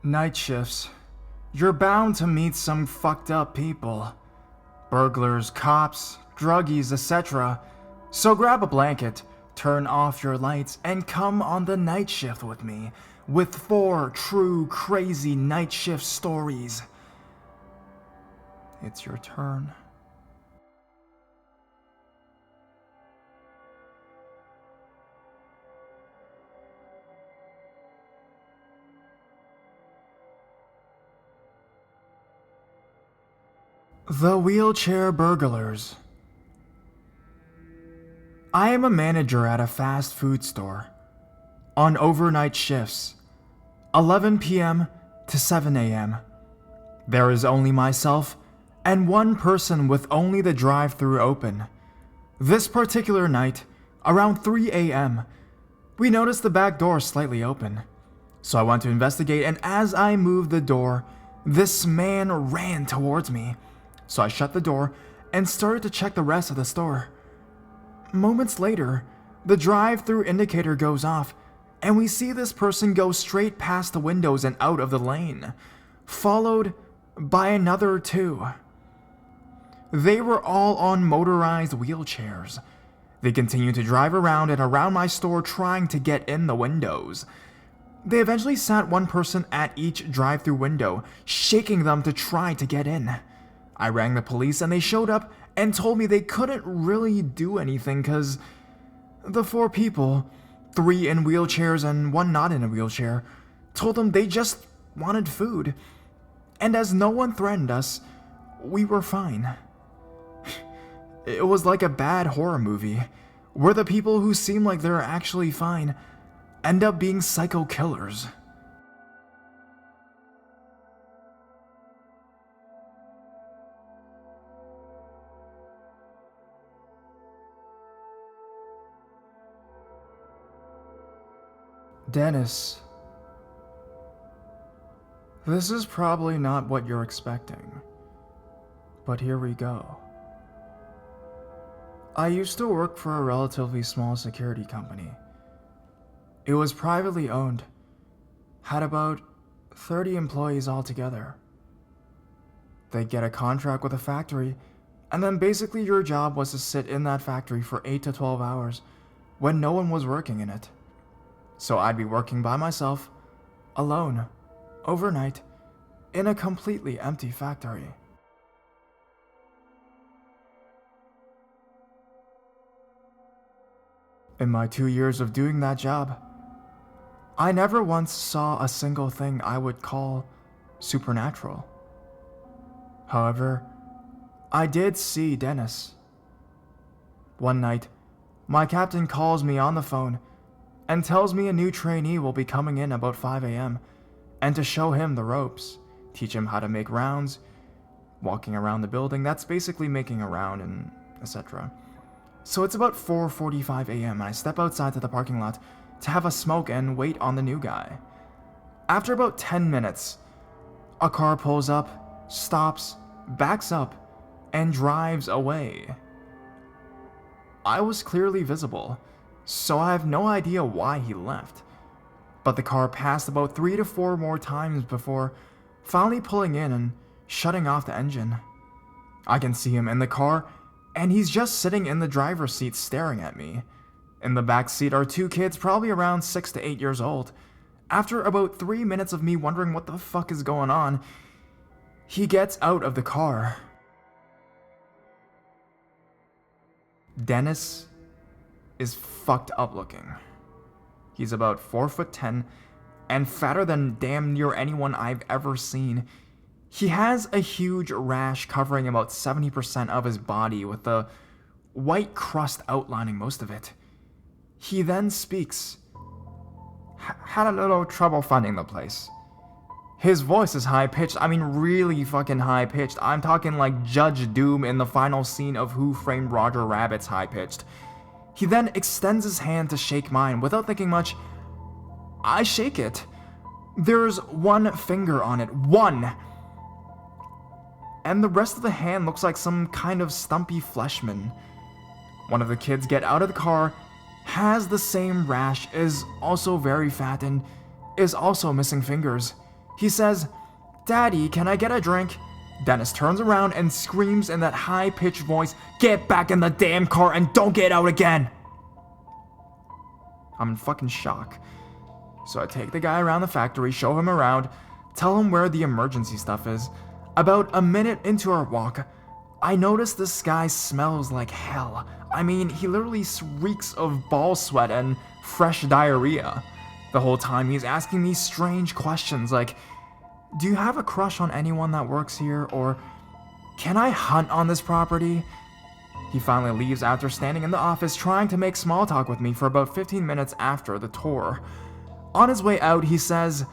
Night shifts. You're bound to meet some fucked up people. Burglars, cops, druggies, etc. So grab a blanket, turn off your lights, and come on the night shift with me, with 4 true crazy night shift stories. It's your turn. The Wheelchair Burglars. I am a manager at a fast food store. On overnight shifts, 11 p.m. to 7 a.m. There is only myself and one person with only the drive-thru open. This particular night, around 3 a.m., we noticed the back door slightly open. So I went to investigate, and as I moved the door, this man ran towards me. So I shut the door and started to check the rest of the store. Moments later, the drive-thru indicator goes off, and we see this person go straight past the windows and out of the lane, followed by another 2. They were all on motorized wheelchairs. They continued to drive around and around my store trying to get in the windows. They eventually sat one person at each drive-thru window, shaking them to try to get in. I rang the police and they showed up and told me they couldn't really do anything because the 4 people, 3 in wheelchairs and 1 not in a wheelchair, told them they just wanted food. And as no one threatened us, we were fine. It was like a bad horror movie, where the people who seem like they're actually fine end up being psycho killers. Denis, this is probably not what you're expecting, but here we go. I used to work for a relatively small security company. It was privately owned, had about 30 employees altogether. They'd get a contract with a factory, and then basically your job was to sit in that factory for 8 to 12 hours when no one was working in it. So I'd be working by myself, alone, overnight, in a completely empty factory. In my 2 years of doing that job, I never once saw a single thing I would call supernatural. However, I did see Denis. One night, my captain calls me on the phone and tells me a new trainee will be coming in about 5 a.m. and to show him the ropes, teach him how to make rounds, walking around the building, that's basically making a round and etc. So it's about 4:45 a.m. and I step outside to the parking lot to have a smoke and wait on the new guy. After about 10 minutes, a car pulls up, stops, backs up, and drives away. I was clearly visible, so I have no idea why he left. But the car passed about 3 to 4 more times before finally pulling in and shutting off the engine. I can see him in the car, and he's just sitting in the driver's seat staring at me. In the back seat are 2 kids, probably around 6 to 8 years old. After about 3 minutes of me wondering what the fuck is going on, he gets out of the car. Denis is fucked up looking. He's about 4'10" and fatter than damn near anyone I've ever seen. He has a huge rash covering about 70% of his body with a white crust outlining most of it. He then speaks. Had a little trouble finding the place. His voice is high-pitched, I mean really fucking high-pitched. I'm talking like Judge Doom in the final scene of Who Framed Roger Rabbit's high-pitched. He then extends his hand to shake mine. Without thinking much, I shake it. There's 1 finger on it. 1! And the rest of the hand looks like some kind of stumpy fleshman. One of the kids get out of the car, has the same rash, is also very fat, and is also missing fingers. He says, "Daddy, can I get a drink?" Dennis turns around and screams in that high-pitched voice, "Get back in the damn car and don't get out again!" I'm in fucking shock. So I take the guy around the factory, show him around, tell him where the emergency stuff is. About a minute into our walk, I notice this guy smells like hell. I mean, he literally reeks of ball sweat and fresh diarrhea. The whole time he's asking me strange questions like, "Do you have a crush on anyone that works here?" Or, "Can I hunt on this property?" He finally leaves after standing in the office trying to make small talk with me for about 15 minutes after the tour. On his way out, he says,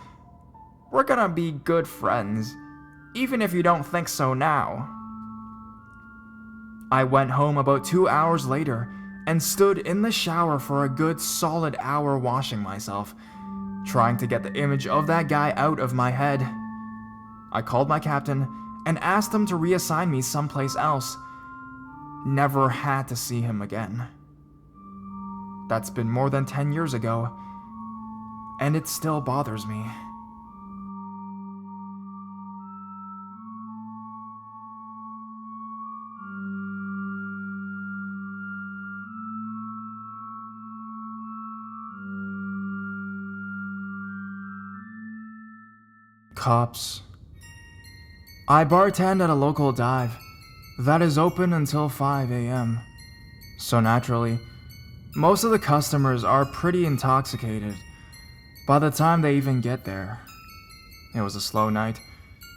"We're gonna be good friends, even if you don't think so now." I went home about 2 hours later and stood in the shower for a good solid hour washing myself, trying to get the image of that guy out of my head. I called my captain and asked him to reassign me someplace else. Never had to see him again. That's been more than 10 years ago, and it still bothers me. Cops. I bartend at a local dive that is open until 5 a.m. So naturally, most of the customers are pretty intoxicated by the time they even get there. It was a slow night,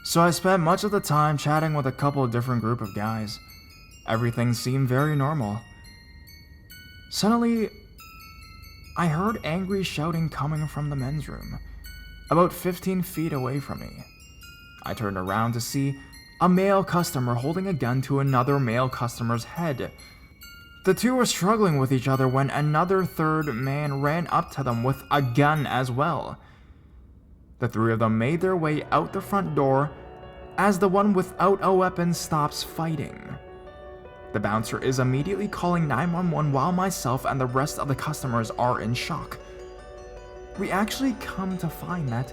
so I spent much of the time chatting with a couple of different group of guys. Everything seemed very normal. Suddenly, I heard angry shouting coming from the men's room, about 15 feet away from me. I turned around to see a male customer holding a gun to another male customer's head. The two were struggling with each other when another third man ran up to them with a gun as well. The three of them made their way out the front door as the one without a weapon stops fighting. The bouncer is immediately calling 911 while myself and the rest of the customers are in shock. We actually come to find that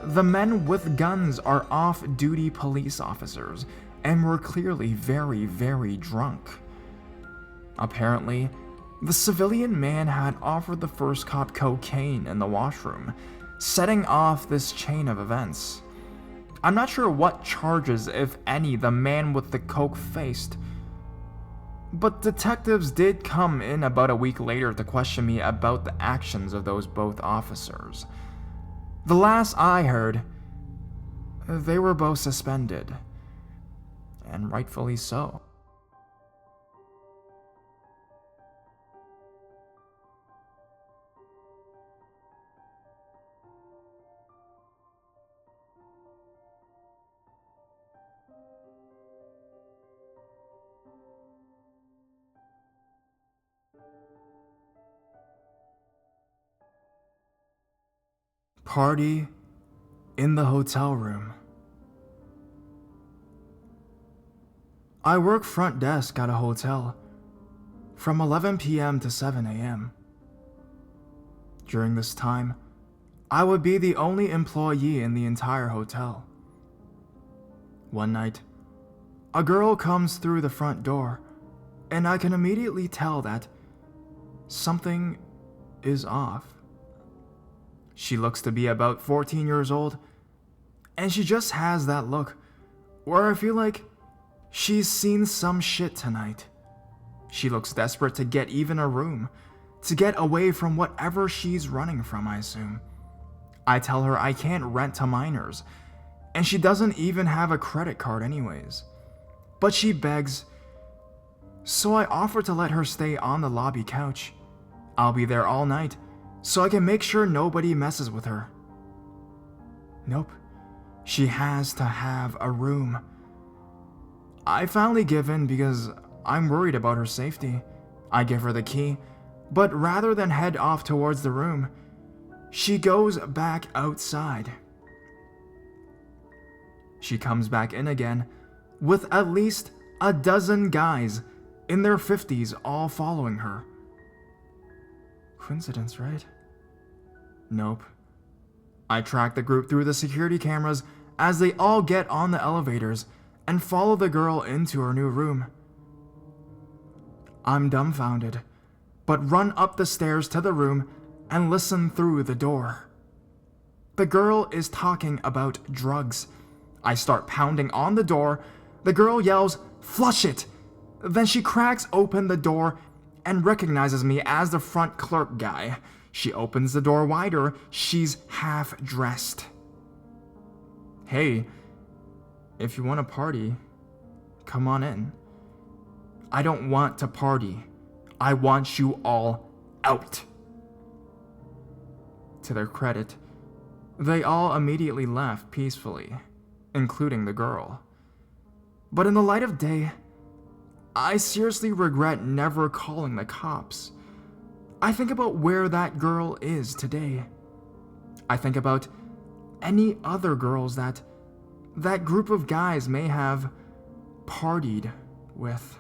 the men with guns are off-duty police officers and were clearly very, very drunk. Apparently, the civilian man had offered the first cop cocaine in the washroom, setting off this chain of events. I'm not sure what charges, if any, the man with the coke faced, but detectives did come in about a week later to question me about the actions of those both officers. The last I heard, they were both suspended, and rightfully so. Party in the hotel room. I work front desk at a hotel from 11 p.m. to 7 a.m. During this time, I would be the only employee in the entire hotel. One night, a girl comes through the front door, and I can immediately tell that something is off. She looks to be about 14 years old, and she just has that look where I feel like she's seen some shit tonight. She looks desperate to get even a room, to get away from whatever she's running from, I assume. I tell her I can't rent to minors, and she doesn't even have a credit card anyways. But she begs, so I offer to let her stay on the lobby couch. I'll be there all night, so I can make sure nobody messes with her. Nope, she has to have a room. I finally give in because I'm worried about her safety. I give her the key, but rather than head off towards the room, she goes back outside. She comes back in again with at least a dozen guys in their 50s all following her. Coincidence, right? Nope. I track the group through the security cameras as they all get on the elevators and follow the girl into her new room. I'm dumbfounded, but run up the stairs to the room and listen through the door. The girl is talking about drugs. I start pounding on the door. The girl yells, "Flush it!" Then she cracks open the door and recognizes me as the front clerk guy. She opens the door wider. She's half dressed. "Hey, if you want to party, come on in." "I don't want to party. I want you all out." To their credit, they all immediately left peacefully, including the girl. But in the light of day, I seriously regret never calling the cops. I think about where that girl is today. I think about any other girls that group of guys may have partied with.